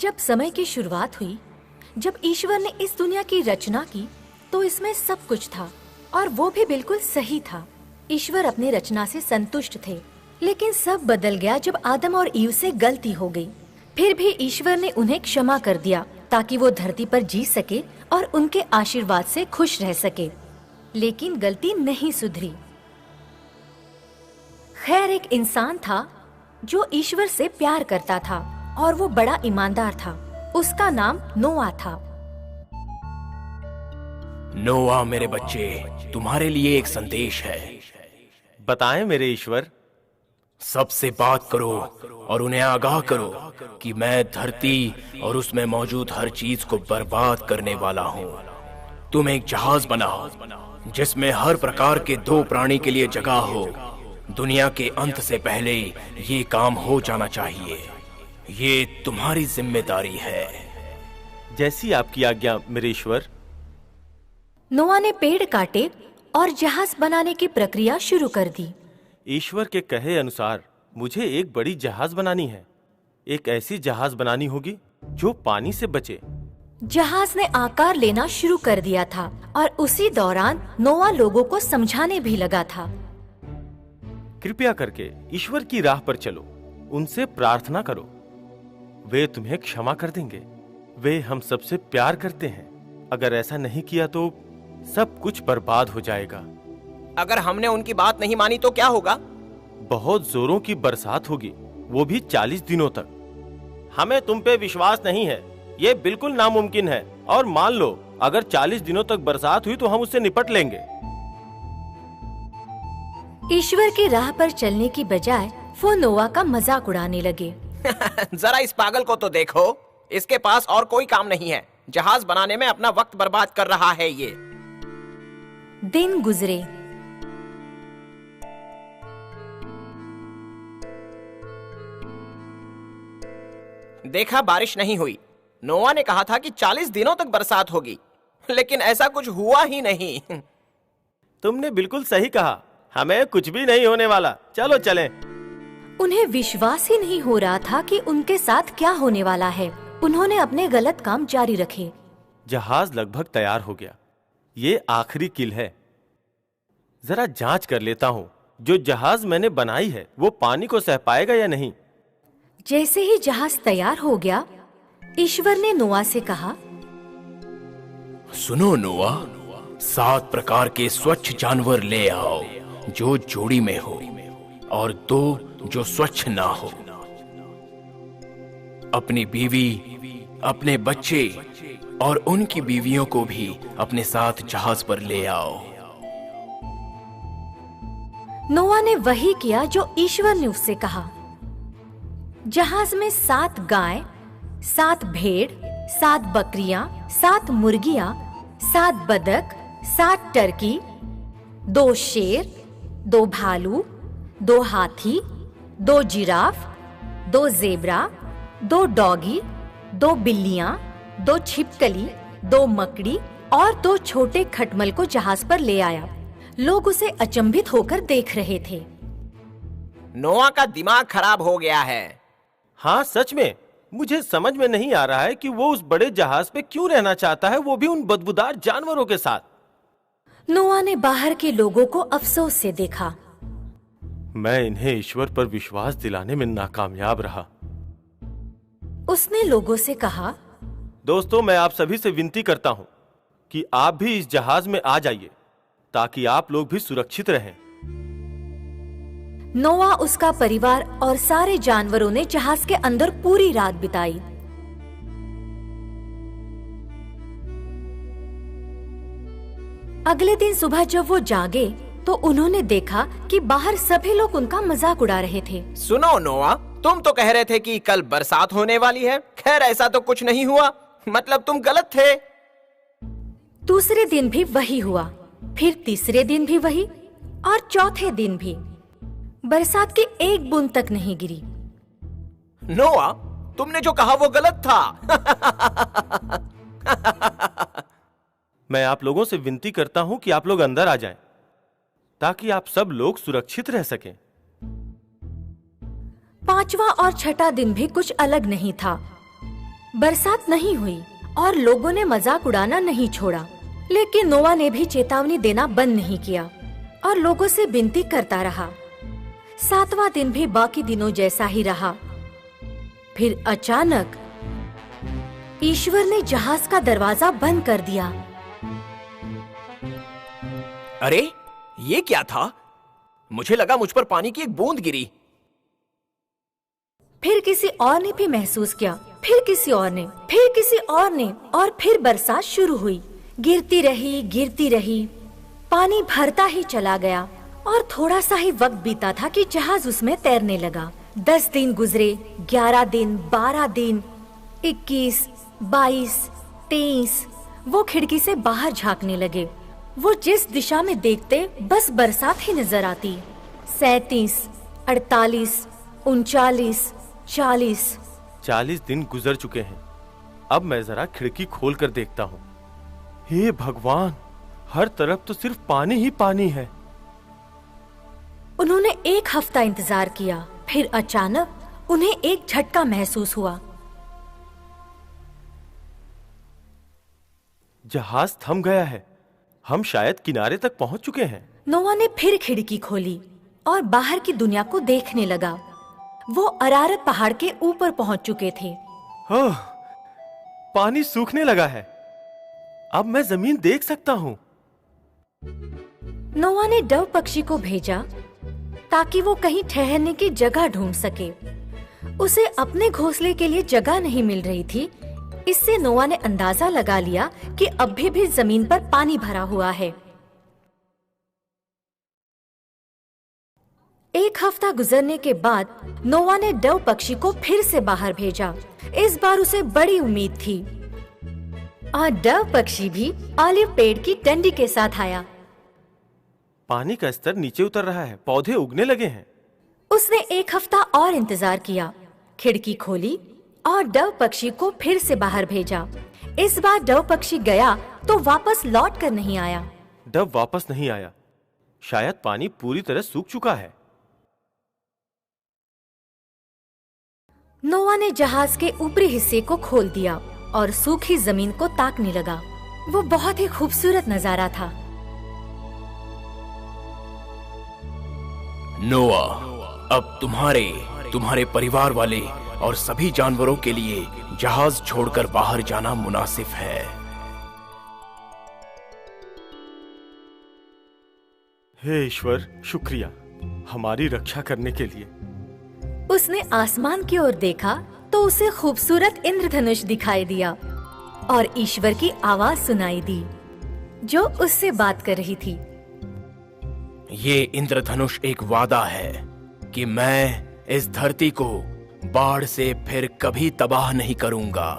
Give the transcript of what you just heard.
जब समय की शुरुआत हुई, जब ईश्वर ने इस दुनिया की रचना की, तो इसमें सब कुछ था और वो भी बिल्कुल सही था। ईश्वर अपने रचना से संतुष्ट थे, लेकिन सब बदल गया जब आदम और ईव से गलती हो गई। फिर भी ईश्वर ने उन्हें क्षमा कर दिया ताकि वो धरती पर जी सके और उनके आशीर्वाद से खुश रह सके। लेकिन गलती नहीं सुधरी। खैर, एक इंसान था जो ईश्वर से प्यार करता था और वो बड़ा ईमानदार था। उसका नाम नोआ था। नोआ मेरे बच्चे, तुम्हारे लिए एक संदेश है। बताएं मेरे ईश्वर। सबसे बात करो और उन्हें आगाह करो कि मैं धरती और उसमें मौजूद हर चीज को बर्बाद करने वाला हूँ। तुम एक जहाज बनाओ जिसमें हर प्रकार के 2 प्राणी के लिए जगह हो। दुनिया के अंत से पहले ये काम हो जाना चाहिए। ये तुम्हारी जिम्मेदारी है। जैसी आपकी आज्ञा मेरे ईश्वर। नोआ ने पेड़ काटे और जहाज बनाने की प्रक्रिया शुरू कर दी। ईश्वर के कहे अनुसार मुझे एक बड़ी जहाज बनानी है। एक ऐसी जहाज बनानी होगी जो पानी से बचे। जहाज ने आकार लेना शुरू कर दिया था और उसी दौरान नोआ लोगों को समझाने भी लगा था। कृपया करके ईश्वर की राह पर चलो, उनसे प्रार्थना करो, वे तुम्हें क्षमा कर देंगे। वे हम सबसे प्यार करते हैं। अगर ऐसा नहीं किया तो सब कुछ बर्बाद हो जाएगा। अगर हमने उनकी बात नहीं मानी तो क्या होगा? बहुत जोरों की बरसात होगी, वो भी 40 दिनों तक। हमें तुम पे विश्वास नहीं है, ये बिल्कुल नामुमकिन है। और मान लो अगर 40 दिनों तक बरसात हुई तो हम उससे निपट लेंगे। ईश्वर की राह पर चलने की बजाय वो नोआ का मजाक उड़ाने लगे। जरा इस पागल को तो देखो, इसके पास और कोई काम नहीं है। जहाज बनाने में अपना वक्त बर्बाद कर रहा है ये। दिन गुजरे। देखा, बारिश नहीं हुई। नोआ ने कहा था कि 40 दिनों तक बरसात होगी, लेकिन ऐसा कुछ हुआ ही नहीं। तुमने बिल्कुल सही कहा, हमें कुछ भी नहीं होने वाला। चलो चलें। उन्हें विश्वास ही नहीं हो रहा था कि उनके साथ क्या होने वाला है। उन्होंने अपने गलत काम जारी रखे। जहाज लगभग तैयार हो गया। ये आखिरी कील है। जरा जांच कर लेता हूँ जो जहाज मैंने बनाई है वो पानी को सह पाएगा या नहीं। जैसे ही जहाज तैयार हो गया, ईश्वर ने नोआ से कहा, सुनो नोआ, 7 प्रकार के स्वच्छ जानवर ले आओ जो जोड़ी में हो और 2 जो स्वच्छ ना हो। अपनी बीवी, अपने बच्चे और उनकी बीवियों को भी अपने साथ जहाज पर ले आओ। नोआ ने वही किया जो ईश्वर ने उससे कहा। जहाज में 7 गाय, 7 भेड़, 7 बकरियां, 7 मुर्गियां, 7 बतख, 7 टर्की, 2 शेर, 2 भालू, 2 हाथी, 2 जिराफ, 2 जेब्रा, 2 डॉगी, 2 बिल्लियां, 2 छिपकली, 2 मकड़ी और 2 छोटे खटमल को जहाज पर ले आया। लोग उसे अचंभित होकर देख रहे थे। नोआ का दिमाग खराब हो गया है। हाँ सच में, मुझे समझ में नहीं आ रहा है कि वो उस बड़े जहाज पे क्यों रहना चाहता है, वो भी उन बदबूदार जानवरों के साथ। नोआ ने बाहर के लोगों को अफसोस से देखा। मैं इन्हें ईश्वर पर विश्वास दिलाने में नाकामयाब रहा। उसने लोगों से कहा, दोस्तों, मैं आप सभी से विनती करता हूँ कि आप भी इस जहाज में आ जाइए ताकि आप लोग भी सुरक्षित रहें। नोआ, उसका परिवार और सारे जानवरों ने जहाज के अंदर पूरी रात बिताई। अगले दिन सुबह जब वो जागे तो उन्होंने देखा कि बाहर सभी लोग उनका मजाक उड़ा रहे थे। सुनो नोआ, तुम तो कह रहे थे कि कल बरसात होने वाली है। खैर, ऐसा तो कुछ नहीं हुआ। मतलब तुम गलत थे। दूसरे दिन भी वही हुआ, फिर तीसरे दिन भी वही और चौथे दिन भी। बरसात की एक बूंद तक नहीं गिरी। नोआ, तुमने जो कहा वो गलत था। मैं आप लोगों से विनती करता हूं कि आप लोग अंदर आ जाएं ताकि आप सब लोग सुरक्षित रह सकें। 5वां और छठा दिन भी कुछ अलग नहीं था। बरसात नहीं हुई और लोगों ने मजाक उड़ाना नहीं छोड़ा, लेकिन नोआ ने भी चेतावनी देना बंद नहीं किया और लोगों से विनती करता रहा। 7वां दिन भी बाकी दिनों जैसा ही रहा। फिर अचानक ईश्वर ने जहाज का दरवाजा बंद कर दिया। अरे ये क्या था? मुझे लगा मुझ पर पानी की एक बूंद गिरी। फिर किसी और ने भी महसूस किया, फिर किसी और ने, फिर किसी और ने, और फिर बरसात शुरू हुई। गिरती रही, गिरती रही, पानी भरता ही चला गया और थोड़ा सा ही वक्त बीता था कि जहाज उसमें तैरने लगा। 10 दिन गुजरे, 11 दिन, 12 दिन, 21, 22, 23। वो खिड़की से बाहर झांकने लगे। वो जिस दिशा में देखते बस बरसात ही नजर आती। 37, 48, 39, 40। 40 दिन गुजर चुके हैं। अब मैं जरा खिड़की खोल कर देखता हूँ। हे भगवान, हर तरफ तो सिर्फ पानी ही पानी है। उन्होंने 1 हफ्ता इंतजार किया। फिर अचानक उन्हें एक झटका महसूस हुआ। जहाज थम गया है। हम शायद किनारे तक पहुंच चुके हैं। नोआ ने फिर खिड़की खोली और बाहर की दुनिया को देखने लगा। वो अरारत पहाड़ के ऊपर पहुंच चुके थे। ओह, पानी सूखने लगा है। अब मैं जमीन देख सकता हूँ। नोआ ने डव पक्षी को भेजा ताकि वो कहीं ठहरने की जगह ढूंढ सके। उसे अपने घोंसले के लिए जगह नहीं मिल रही थी। इससे नोआ ने अंदाजा लगा लिया कि अब भी जमीन पर पानी भरा हुआ है। 1 हफ्ता गुजरने के बाद नोआ ने डव पक्षी को फिर से बाहर भेजा। इस बार उसे बड़ी उम्मीद थी और डव पक्षी भी ऑलिव पेड़ की डंडी के साथ आया। पानी का स्तर नीचे उतर रहा है, पौधे उगने लगे हैं। उसने 1 हफ्ता और इंतजार किया, खिड़की खोली और डव पक्षी को फिर से बाहर भेजा। इस बार डव पक्षी गया तो वापस लौट कर नहीं आया। डव वापस नहीं आया। शायद पानी पूरी तरह सूख चुका है। नोआ ने जहाज के ऊपरी हिस्से को खोल दिया और सूखी जमीन को ताकने लगा। वो बहुत ही खूबसूरत नजारा था। नोआ, अब तुम्हारे परिवार वाले और सभी जानवरों के लिए जहाज छोड़कर बाहर जाना मुनासिब है। हे ईश्वर, शुक्रिया हमारी रक्षा करने के लिए। उसने आसमान की ओर देखा तो उसे खूबसूरत इंद्रधनुष दिखाई दिया और ईश्वर की आवाज सुनाई दी जो उससे बात कर रही थी। ये इंद्रधनुष एक वादा है कि मैं इस धरती को बाढ़ से फिर कभी तबाह नहीं करूंगा।